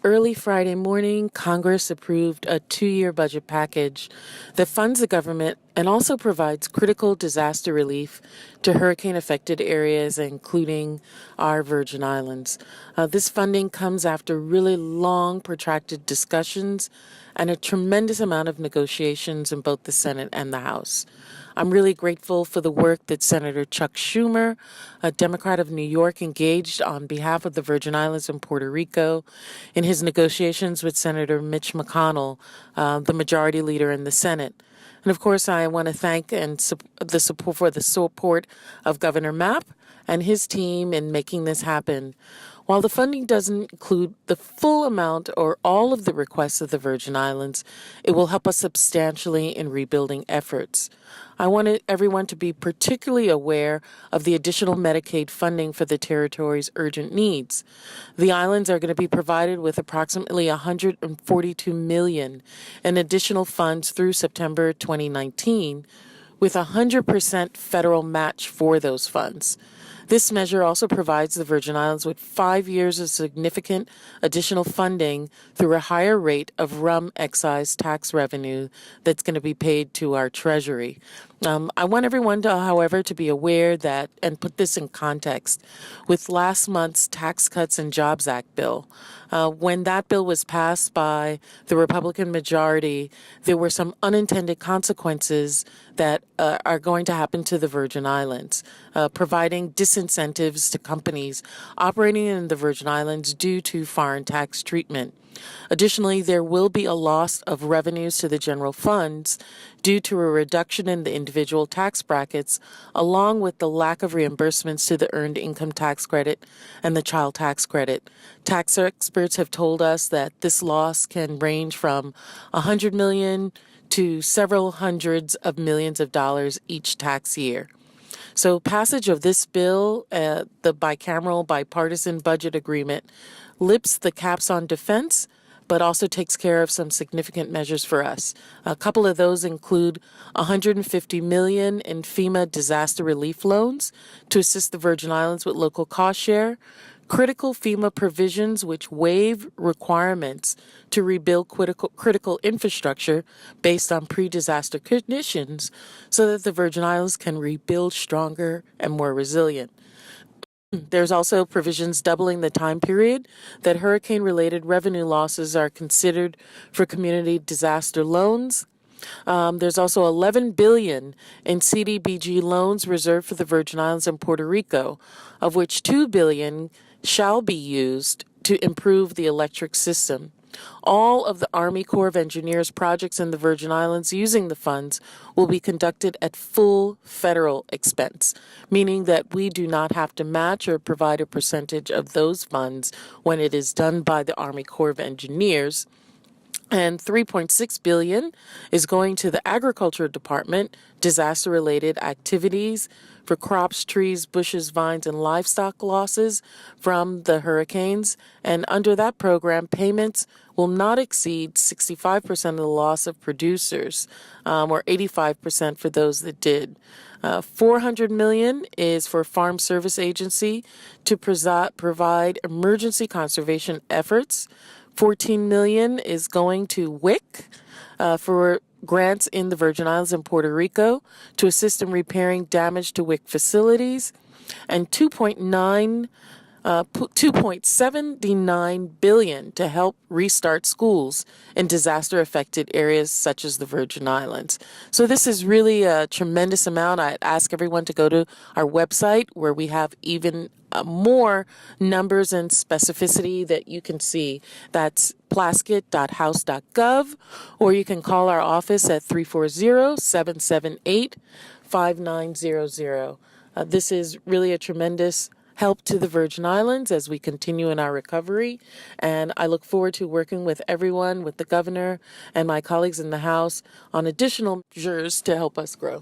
Early Friday morning, Congress approved a 2-year budget package that funds the government and also provides critical disaster relief to hurricane-affected areas, including our Virgin Islands. This funding comes after really long, protracted discussions and a tremendous amount of negotiations in both the Senate and the House. I'm really grateful for the work that Senator Chuck Schumer, a Democrat of New York, engaged on behalf of the Virgin Islands and Puerto Rico in his negotiations with Senator Mitch McConnell, the majority leader in the Senate. And of course, I want to thank the support of Governor Mapp and his team in making this happen. While the funding doesn't include the full amount or all of the requests of the Virgin Islands, it will help us substantially in rebuilding efforts. I wanted everyone to be particularly aware of the additional Medicaid funding for the territory's urgent needs. The islands are going to be provided with approximately $142 million in additional funds through September 2019, with 100% federal match for those funds. This measure also provides the Virgin Islands with 5 years of significant additional funding through a higher rate of rum excise tax revenue that's going to be paid to our Treasury. I want everyone, however, to be aware that, and put this in context, with last month's Tax Cuts and Jobs Act bill, when that bill was passed by the Republican majority, there were some unintended consequences that are going to happen to the Virgin Islands, providing disincentives to companies operating in the Virgin Islands due to foreign tax treatment. Additionally, there will be a loss of revenues to the general funds due to a reduction in the individual tax brackets, along with the lack of reimbursements to the Earned Income Tax Credit and the Child Tax Credit. Tax experts have told us that this loss can range from $100 million to several hundreds of millions of dollars each tax year. So passage of this bill, the bicameral bipartisan budget agreement, lifts the caps on defense, but also takes care of some significant measures for us. A couple of those include $150 million in FEMA disaster relief loans to assist the Virgin Islands with local cost share, critical FEMA provisions which waive requirements to rebuild critical infrastructure based on pre-disaster conditions so that the Virgin Islands can rebuild stronger and more resilient. There's also provisions doubling the time period that hurricane-related revenue losses are considered for community disaster loans. There's also $11 billion in CDBG loans reserved for the Virgin Islands and Puerto Rico, of which $2 billion shall be used to improve the electric system. All of the Army Corps of Engineers projects in the Virgin Islands using the funds will be conducted at full federal expense, meaning that we do not have to match or provide a percentage of those funds when it is done by the Army Corps of Engineers. And $3.6 billion is going to the Agriculture Department, disaster-related activities for crops, trees, bushes, vines, and livestock losses from the hurricanes. And under that program, payments will not exceed 65% of the loss of producers, or 85% for those that did. $400 million is for Farm Service Agency to provide emergency conservation efforts. $14 million is going to WIC for grants in the Virgin Islands and Puerto Rico to assist in repairing damage to WIC facilities, and $2.79 billion to help restart schools in disaster-affected areas such as the Virgin Islands. So this is really a tremendous amount. I'd ask everyone to go to our website where we have even more numbers and specificity that you can see. That's plaskett.house.gov, or you can call our office at 340-778-5900. This is really a tremendous help to the Virgin Islands as we continue in our recovery, and I look forward to working with everyone, with the governor and my colleagues in the House on additional measures to help us grow.